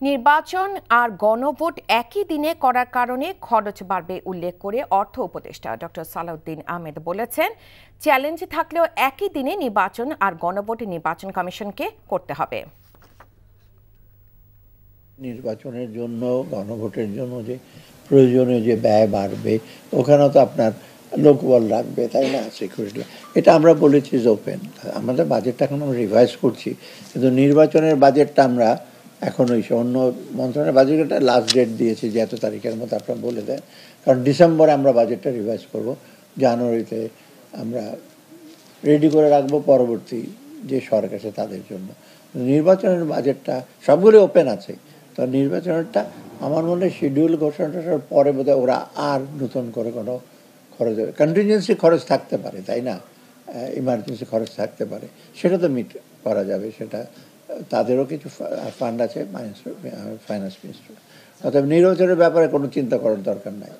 নির্বাচন আর গণভোট একই দিনে করার কারণে খরচ বাড়বে উল্লেখ করে অর্থ উপদেষ্টা ডক্টর সালাউদ্দিন আহমেদ বলেছেন, চ্যালেঞ্জ থাকলেও একই দিনে নির্বাচন আর গণভোট নির্বাচন কমিশনকে করতে হবে। নির্বাচনের জন্য গণভোটের জন্য যে প্রয়োজনীয় যে ব্যয় বাড়বে, ওখানেও তো আপনার লোকবল লাগবে, তাই না? সিকিউরিটি, এটা আমরা বলেছি যে ওপেন। আমাদের বাজেটটা এখন আমরা রিভাইজ করছি, কিন্তু নির্বাচনের বাজেটটা আমরা এখন ওই অন্য মন্ত্রণালয়ের বাজেটটা লাস্ট ডেট দিয়েছি যে এত তারিখের মতো আপনারা বলে দেন, কারণ ডিসেম্বরে আমরা বাজেটটা রিভাইজ করব, জানুয়ারিতে আমরা রেডি করে রাখবো পরবর্তী যে সরকার আছে তাদের জন্য। নির্বাচনের বাজেটটা সবগুলো ওপেন আছে, তো নির্বাচনেরটা আমার মনে হয় শিডিউল ঘোষণাটার পরে বোধহয় ওরা আর নতুন করে কোনো খরচ হবে, কন্টিনজেন্সি খরচ থাকতে পারে, তাই না? ইমার্জেন্সি খরচ থাকতে পারে, সেটা তো মিট করা যাবে, সেটা তাদেরও কিছু ফান্ড আছে ফাইন্যান্স মিনিস্ট্রি। অর্থাৎ নির্বাচনের ব্যাপারে কোনো চিন্তা করার দরকার নাই।